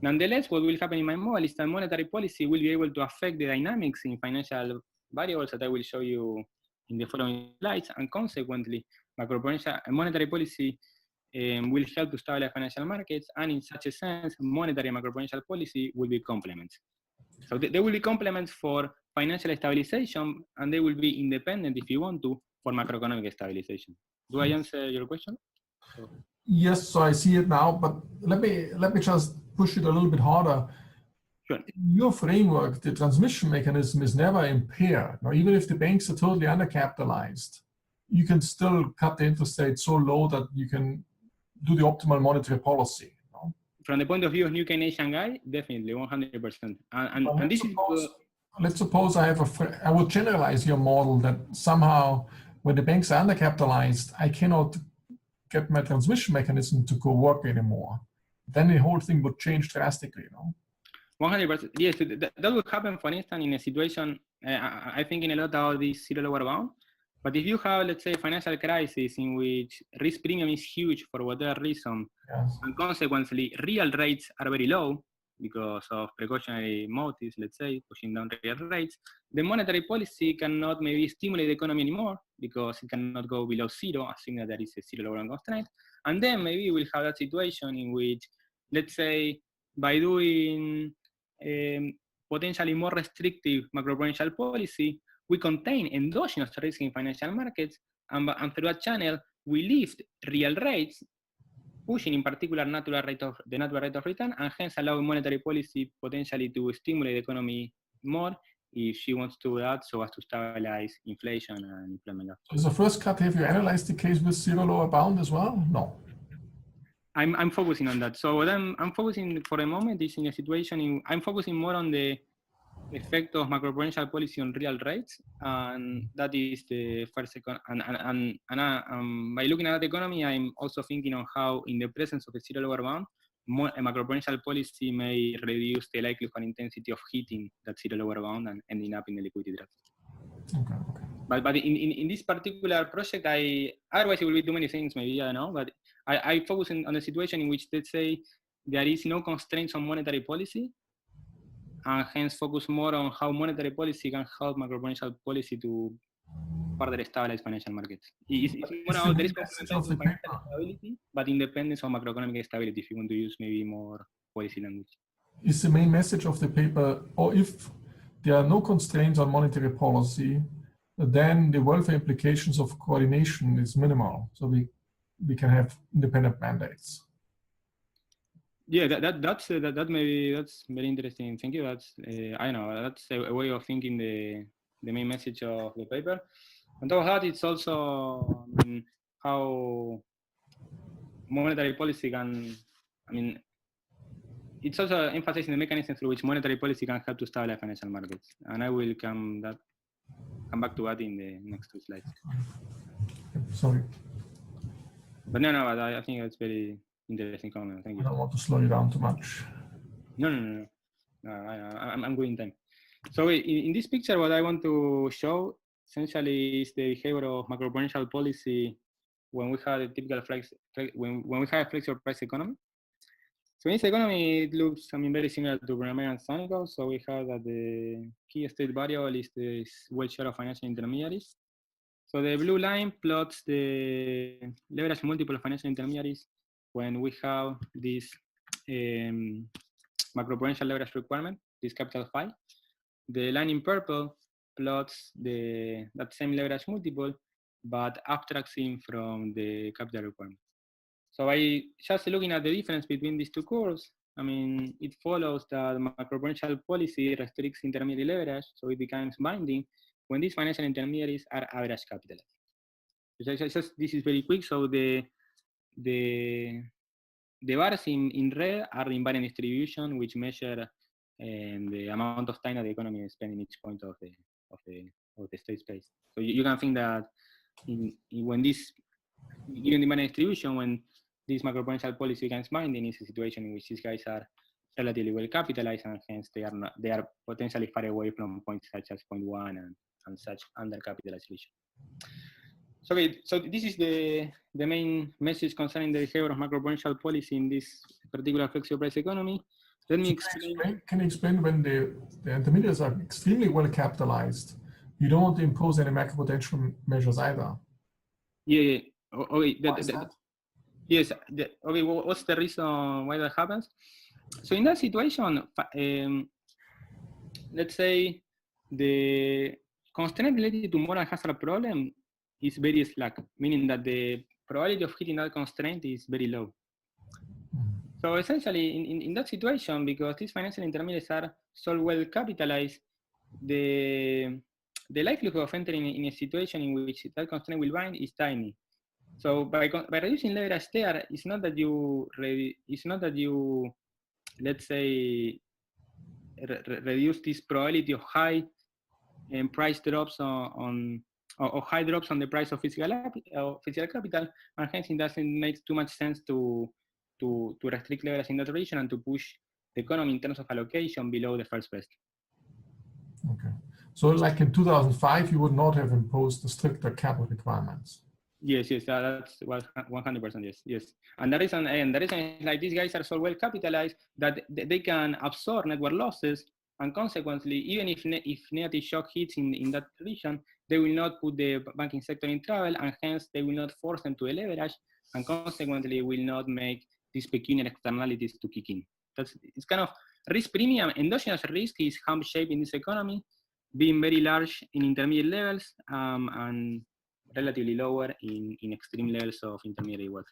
Speaker 2: Nonetheless, what will happen in my model is that monetary policy will be able to affect the dynamics in financial variables that I will show you in the following slides, and consequently, macro-prudential monetary policy will help to stabilize financial markets, and in such a sense, monetary and macro-prudential policy will be complements. So they will be complements for financial stabilization, and they will be independent, if you want to, for macroeconomic stabilization. Do I answer your question?
Speaker 3: Yes, so I see it now, but let me just push it a little bit harder.
Speaker 2: Sure.
Speaker 3: In your framework, the transmission mechanism is never impaired. Now, even if the banks are totally undercapitalized, you can still cut the interest rate so low that you can do the optimal monetary policy.
Speaker 2: From the point of view of new Keynesian guy, definitely 100%. And this is.
Speaker 3: Let's suppose I would generalize your model that somehow when the banks are undercapitalized, I cannot get my transmission mechanism to go work anymore. Then the whole thing would change drastically,
Speaker 2: 100%. Yes, that would happen, for instance, in a situation, I think in a lot about this zero lower bound. But if you have, let's say, a financial crisis in which risk premium is huge for whatever reason,
Speaker 3: yes,
Speaker 2: and consequently real rates are very low because of precautionary motives, let's say, pushing down real rates, the monetary policy cannot maybe stimulate the economy anymore because it cannot go below zero, assuming that there is a zero lower bound constraint. And then maybe we'll have that situation in which, let's say, by doing potentially more restrictive macro-prudential policy, we contain endogenous risk in financial markets, and through that channel, we lift real rates, pushing in particular the natural rate of return, and hence allow monetary policy potentially to stimulate the economy more if she wants to do that, so as to stabilize inflation and employment.
Speaker 3: So as a first cut, have you analyzed the case with zero lower bound as well? No.
Speaker 2: I'm focusing on that. So what I'm focusing for the moment is in a situation I'm focusing more on the effect of macro-prudential policy on real rates, and that is the first second. And by looking at that economy, I'm also thinking on how, in the presence of a zero lower bound, a macro-prudential policy may reduce the likelihood and intensity of hitting that zero lower bound and ending up in the liquidity trap.
Speaker 3: Okay, okay.
Speaker 2: But in this particular project, otherwise it will be too many things, maybe, I don't know, but I focus on the situation in which, let's say, there is no constraints on monetary policy, and hence focus more on how monetary policy can help macro-prudential policy to further stabilize financial markets. It's more about there is complementation of financial stability, but independence of macroeconomic stability, if you want to use maybe more policy language.
Speaker 3: Is the main message of the paper, or if there are no constraints on monetary policy, then the welfare implications of coordination is minimal. So we can have independent mandates.
Speaker 2: Yeah, that's very interesting. Thank you. That's I know that's a way of thinking the main message of the paper. On top of that, it's also how monetary policy can. I mean, it's also emphasizing the mechanism through which monetary policy can help to stabilize financial markets, and I will come back to that in the next two slides.
Speaker 3: Sorry.
Speaker 2: But no, I think that's very interesting comment. Thank you.
Speaker 3: I don't want to slow you down too much.
Speaker 2: No. I'm good in time. So in this picture, what I want to show essentially is the behavior of macro-prudential policy when we have a typical when we have a flexible price economy. So in this economy, it looks, very similar to Brueggemann and Sonico. So we have that the key state variable is the weight share of financial intermediaries. So the blue line plots the leverage multiple of financial intermediaries when we have this macro-prudential leverage requirement, this capital phi. The line in purple plots that same leverage multiple, but abstracting from the capital requirement. So by just looking at the difference between these two curves, it follows that macro-prudential policy restricts intermediate leverage, so it becomes binding when these financial intermediaries are average capitalized. This is very quick. So the bars in red are the invariant distribution, which measure the amount of time that the economy is spending each point of the state space. So you can think that when this given the invariant distribution, when this macro-prudential policy becomes binding, is a situation in which these guys are relatively well capitalized, and hence they are potentially far away from points such as 0.1 and such undercapitalized region. So this is the main message concerning the behavior of macro-prudential policy in this particular flexible price economy. Let me explain.
Speaker 3: Can you explain when the intermediaries are extremely well capitalized, you don't want to impose any macro-prudential measures either?
Speaker 2: Yeah. Okay. Yes. Okay. What's the reason why that happens? So in that situation, let's say the constraint related to moral hazard problem is very slack, meaning that the probability of hitting that constraint is very low. So essentially, in that situation, because these financial intermediaries are so well capitalized, the likelihood of entering in a situation in which that constraint will bind is tiny. So by reducing leverage there, it's not that you let's say reduce this probability of high price drops or high drops on the price of physical capital, and hence it doesn't make too much sense to restrict leverage in that region and to push the economy in terms of allocation below the first best.
Speaker 3: Okay. So like in 2005, you would not have imposed the stricter capital requirements.
Speaker 2: Yes, that's 100%. Yes. And the reason is like these guys are so well capitalized that they can absorb network losses, and consequently, even if negative shock hits in that region, they will not put the banking sector in trouble, and hence they will not force them to leverage, and consequently will not make these pecuniary externalities to kick in. It's kind of risk premium. Endogenous risk is hump shape in this economy, being very large in intermediate levels and relatively lower in extreme levels of intermediate wealth.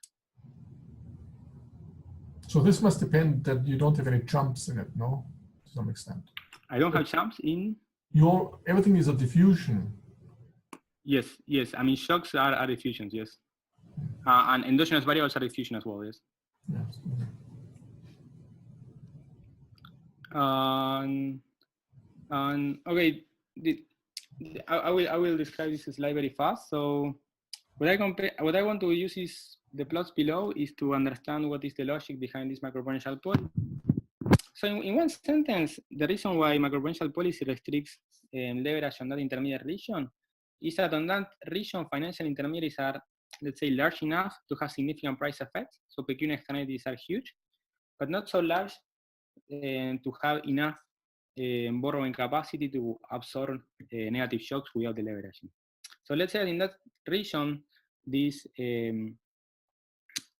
Speaker 3: So this must depend that you don't have any jumps in it, no? To some extent.
Speaker 2: I don't have jumps in.
Speaker 3: Everything is a diffusion.
Speaker 2: Yes. Shocks are diffusions, yes. And endogenous variables are diffusion as well, yes.
Speaker 3: Yes.
Speaker 2: Okay, I will describe this slide very fast. So what I want to use is the plots below is to understand what is the logic behind this macro-prudential policy. So in one sentence, the reason why macro-prudential policy restricts leverage on that intermediate region is that on that region, financial intermediaries are, let's say, large enough to have significant price effects. So pecuniary externalities are huge, but not so large to have enough borrowing capacity to absorb negative shocks without the leveraging. So let's say that in that region, these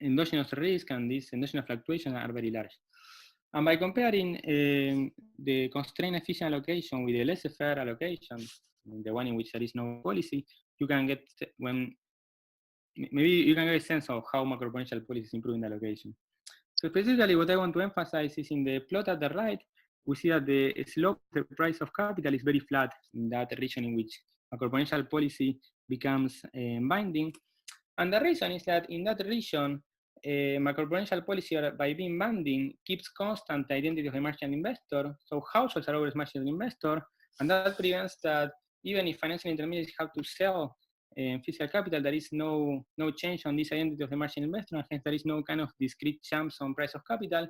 Speaker 2: endogenous risk and these endogenous fluctuations are very large. And by comparing the constraint efficient allocation with the laissez-faire allocation, the one in which there is no policy, you can get maybe you can get a sense of how macro-prudential policy is improving the allocation. So specifically, what I want to emphasize is in the plot at the right, we see that the slope of the price of capital is very flat in that region in which macro-prudential policy becomes binding. And the reason is that in that region, macro-prudential policy, by being binding, keeps constant the identity of the marginal investor. So households are always marginal investor, and that prevents that even if financial intermediaries have to sell physical capital, there is no change on this identity of the marginal investor, and hence there is no kind of discrete jumps on price of capital.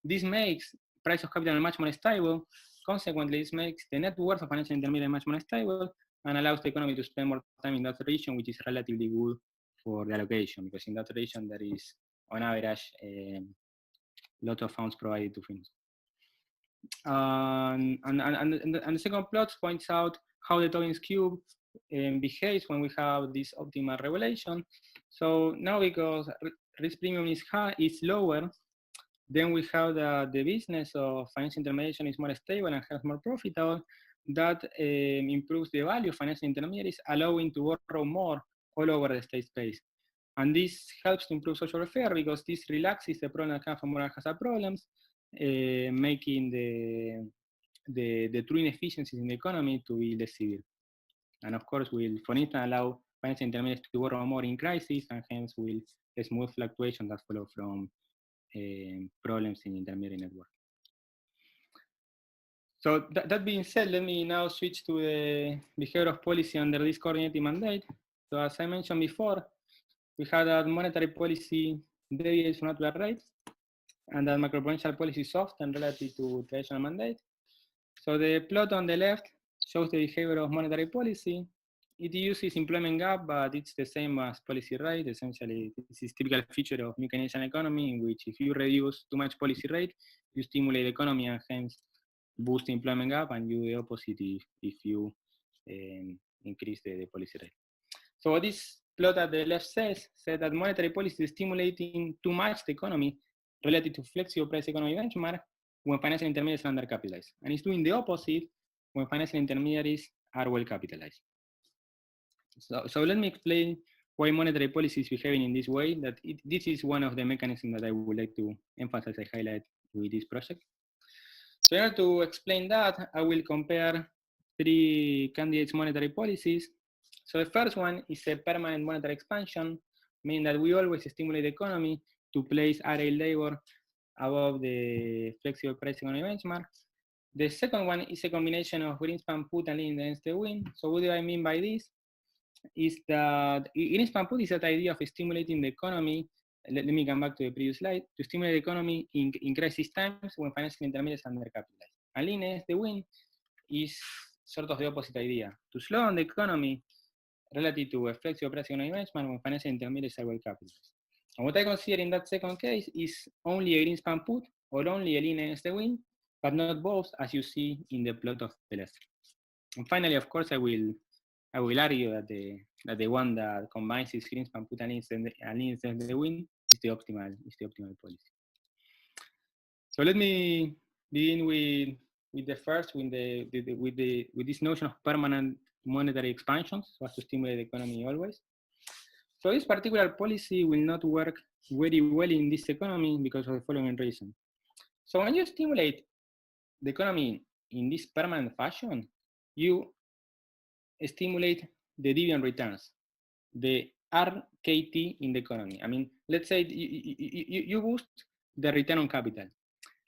Speaker 2: This makes price of capital much more stable. Consequently, this makes the net worth of financial intermediary much more stable and allows the economy to spend more time in that region, which is relatively good for the allocation, because in that region there is, on average, a lot of funds provided to firms. And the second plot points out how the Tobin's cube behaves when we have this optimal regulation. So now, because risk premium is high, is lower, then we have the business of financial intermediation is more stable and has more profitable. That improves the value of financial intermediaries, allowing to borrow more all over the state space. And this helps to improve social welfare because this relaxes the problem that comes from moral hazard problems, making the true inefficiencies in the economy to be less severe. And of course, will, for instance, allow financial intermediaries to borrow more in crisis, and hence will smooth fluctuations that follow from problems in intermediary network. So that being said, let me now switch to the behavior of policy under this coordinating mandate. So as I mentioned before, we had that monetary policy deviates from natural rates, and that macro-prudential policy is soft and relative to traditional mandate. So the plot on the left shows the behavior of monetary policy. It uses employment gap, but it's the same as policy rate. Essentially, this is a typical feature of new Keynesian economy, in which if you reduce too much policy rate, you stimulate the economy and hence boost the employment gap, and you do the opposite if you increase the policy rate. So what this plot at the left says that monetary policy is stimulating too much the economy relative to flexible price economy benchmark when financial intermediaries are undercapitalized. And it's doing the opposite when financial intermediaries are well capitalized. So let me explain why monetary policy is behaving in this way. This is one of the mechanisms that I would like to emphasize and highlight with this project. So in order to explain that, I will compare three candidates' monetary policies. So the first one is a permanent monetary expansion, meaning that we always stimulate the economy to place RA labor above the flexible price economy benchmark. The second one is a combination of Greenspan put and lean against the wind. So what do I mean by this? Is that Greenspan put is that idea of stimulating the economy. Let me come back to the previous slide, to stimulate the economy in crisis times when financial intermediaries are undercapitalized. And lean against the wind is sort of the opposite idea, to slow down the economy relative to a flexible price economy benchmark when financial intermediaries are well capitalized. And what I consider in that second case is only a Greenspan put or only a lean against the wind, but not both, as you see in the plot of the left. And finally, of course, I will argue that the one that combines this Greenspan put and leans against the wind is the optimal policy. So let me begin with the first, with this notion of permanent monetary expansions, so as to stimulate the economy always. So this particular policy will not work very well in this economy because of the following reason. So when you stimulate the economy in this permanent fashion, you stimulate the dividend returns, the RKT in the economy. I mean, let's say you boost the return on capital.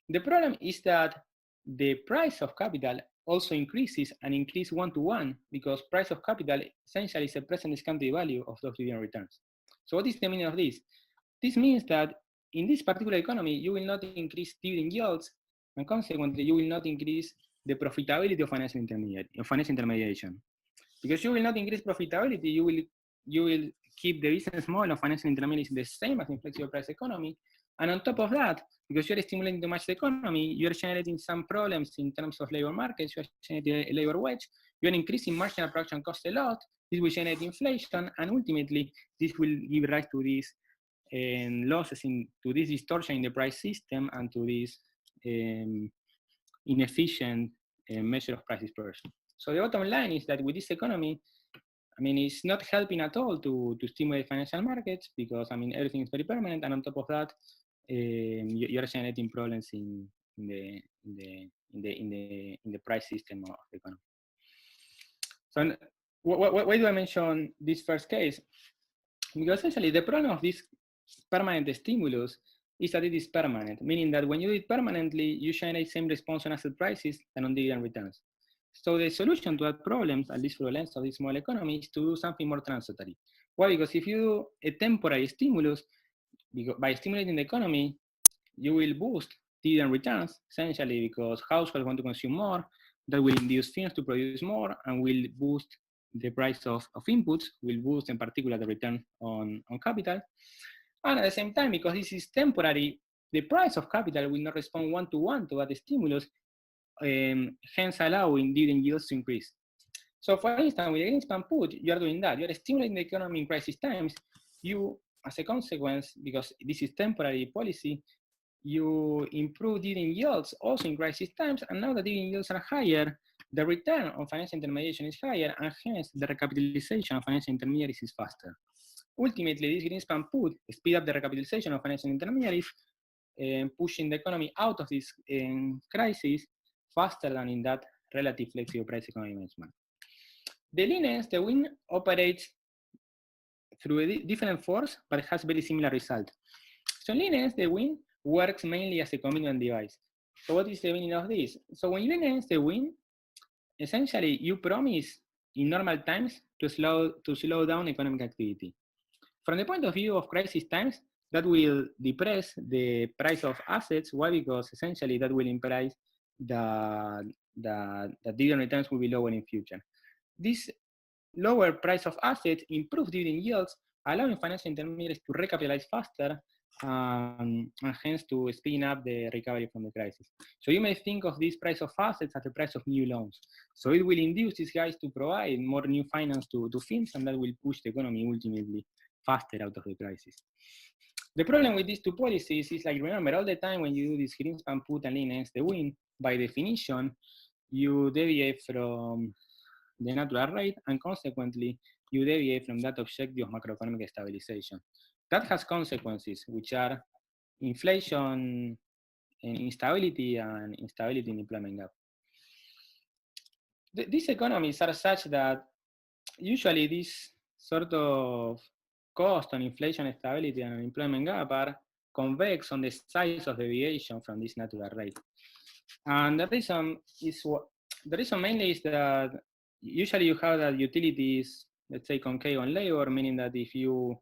Speaker 2: The problem is that the price of capital also increases and increase 1-to-1 because price of capital essentially is a present discounted value of those dividend returns. So what is the meaning of this? This means that in this particular economy, you will not increase dividend yields, and consequently, you will not increase the profitability of financial intermediation. Because you will not increase profitability, you will keep the business model of financial intermediaries the same as in flexible price economy. And on top of that, because you're stimulating too much the economy, you're generating some problems in terms of labor markets, you're generating a labor wage, you're increasing marginal production cost a lot, this will generate inflation, and ultimately, this will give rise to these losses, to this distortion in the price system, and to this inefficient measure of price dispersion. So the bottom line is that with this economy, I mean, it's not helping at all to stimulate financial markets because, I mean, everything is very permanent, and on top of that, you're generating problems in the price system of the economy. So why do I mention this first case? Because essentially the problem of this permanent stimulus is that it is permanent, meaning that when you do it permanently, you generate same response on asset prices than on dividend returns. So the solution to that problem, at least through the lens of this small economy, is to do something more transitory. Why? Because if you do a temporary stimulus, by stimulating the economy, you will boost dividend returns, essentially because households want to consume more, that will induce firms to produce more, and will boost the price of inputs, will boost in particular the return on capital. And at the same time, because this is temporary, the price of capital will not respond one-to-one to that stimulus, hence allowing dividend yields to increase. So for instance, with the Greenspan put, you are doing that. You are stimulating the economy in crisis times. You, as a consequence, because this is temporary policy, you improve dividend yields also in crisis times, and now that dividend yields are higher, the return on financial intermediation is higher, and hence the recapitalization of financial intermediaries is faster. Ultimately, this Greenspan put speed up the recapitalization of financial intermediaries, pushing the economy out of this crisis faster than in that relative flexible price economy benchmark. The lineage, the wind operates through a different force, but has very similar result. So lineage, the wind works mainly as a commitment device. So what is the meaning of this? So when you lineage the wind, essentially you promise in normal times to slow down economic activity. From the point of view of crisis times, that will depress the price of assets. Why? Because essentially that will imply that dividend returns will be lower in future. This lower price of assets improves dividend yields, allowing financial intermediaries to recapitalize faster, and hence to speeding up the recovery from the crisis. So you may think of this price of assets as the price of new loans. So it will induce these guys to provide more new finance to firms, and that will push the economy ultimately faster out of the crisis. The problem with these two policies is, like, remember, all the time when you do this Greenspan put and lineage the wind, by definition, you deviate from the natural rate, and consequently, you deviate from that objective of macroeconomic stabilization. That has consequences, which are inflation and instability in employment gap. These economies are such that usually this sort of cost on inflation, stability, and employment gap are convex on the size of deviation from this natural rate. And the reason mainly is that usually you have that utilities, let's say, concave on labor, meaning that if you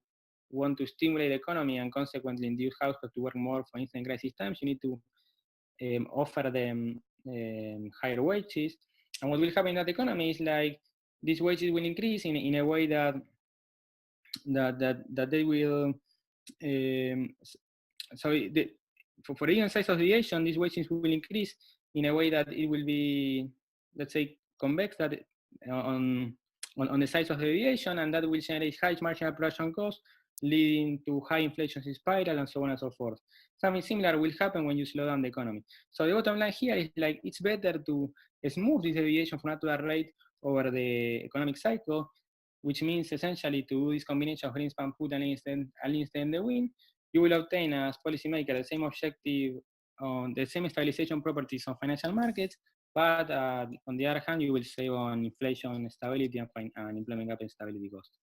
Speaker 2: want to stimulate the economy and consequently induce households to work more, for instance, in crisis times, you need to offer them higher wages. And what will happen in that economy is, like, these wages will increase in a way that they will. For the given size of deviation, these wages will increase in a way that it will be, let's say, convex that on the size of the deviation, and that will generate high marginal production costs, leading to high inflation spiral, and so on and so forth. Something similar will happen when you slow down the economy. So the bottom line here is, like, it's better to smooth this deviation from natural rate over the economic cycle, which means essentially to do this combination of Greenspan put and instead the wind. You will obtain as policymaker the same objective on the same stabilization properties of financial markets, but on the other hand, you will save on inflation stability and employment gap and stability costs.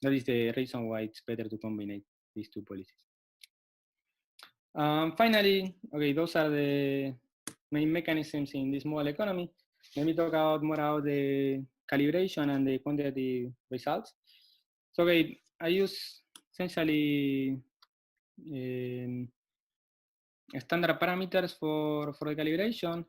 Speaker 2: That is the reason why it's better to combine these two policies. Finally, okay, those are the main mechanisms in this model economy. Let me talk more about the calibration and the quantitative results. So, okay, I use essentially standard parameters for the calibration.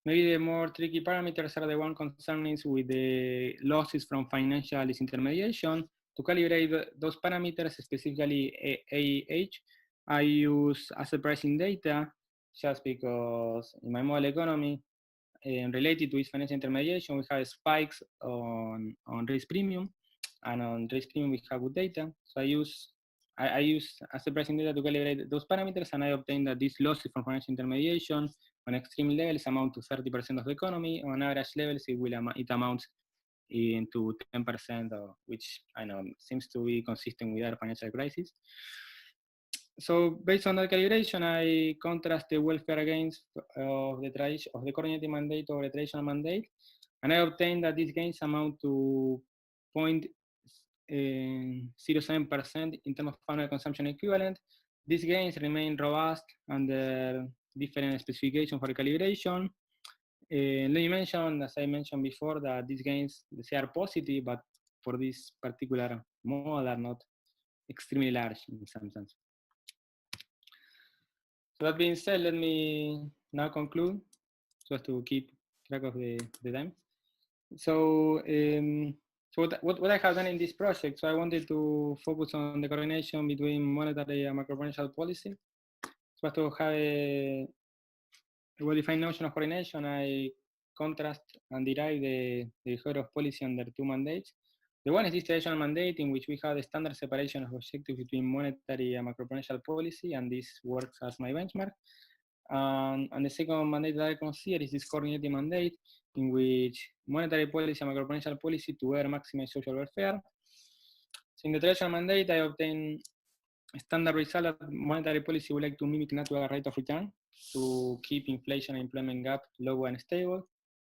Speaker 2: Maybe the more tricky parameters are the one concerning with the losses from financial disintermediation. To calibrate those parameters, specifically AEH, I use asset pricing data just because in my model economy, related to its financial intermediation, we have spikes on risk premium, and on risk premium we have good data. So I use asset pricing data to calibrate those parameters, and I obtain that these losses from financial intermediation on extreme levels amount to 30% of the economy. On average levels, it amounts into 10%, which I know seems to be consistent with our financial crisis. So based on that calibration, I contrast the welfare gains of the coordinating mandate over the traditional mandate, and I obtain that these gains amount to 0.07% in terms of annual consumption equivalent. These gains remain robust under different specifications for calibration. Let me mention, as I mentioned before, that these gains, they are positive, but for this particular model are not extremely large in some sense. So that being said, let me now conclude so as to keep track of the time. So, what I have done in this project, so I wanted to focus on the coordination between monetary and macro-prudential policy. So as to have a well-defined notion of coordination, I contrast and derive the behavior of policy under two mandates. The one is this traditional mandate, in which we have the standard separation of objectives between monetary and macro-prudential policy, and this works as my benchmark. And the second mandate that I consider is this coordinating mandate, in which monetary policy and macro-prudential policy together maximize social welfare. So in the traditional mandate, I obtain a standard result that monetary policy would like to mimic natural rate of return to keep inflation and employment gap low and stable.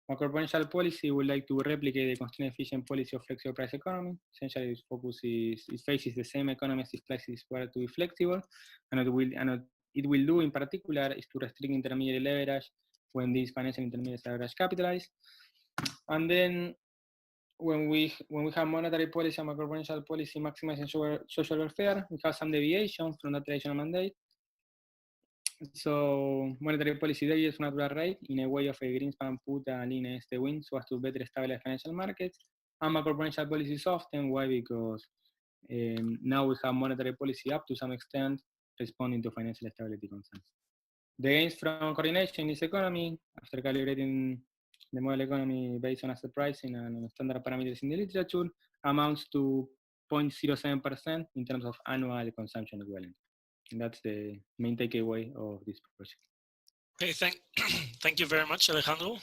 Speaker 2: Macro-prudential policy would like to replicate the constraint efficient policy of flexible price economy. Essentially, its focus is, it faces the same economies if prices were to be flexible, and it will do in particular is to restrict intermediary leverage when these financial intermediaries are leverage capitalized. And then when we have monetary policy and macro-prudential policy maximizing social welfare, we have some deviation from the traditional mandate. So monetary policy deviates from natural rate in a way of a Greenspan put and lean against the wind so as to better stabilize financial markets. And macro-prudential policy is often. Why? Because now we have monetary policy up to some extent responding to financial stability concerns. The gains from coordination in this economy, after calibrating the model economy based on asset pricing and standard parameters in the literature, amounts to 0.07% in terms of annual consumption equivalent. And that's the main takeaway of this project.
Speaker 4: Okay, thank you very much, Alejandro.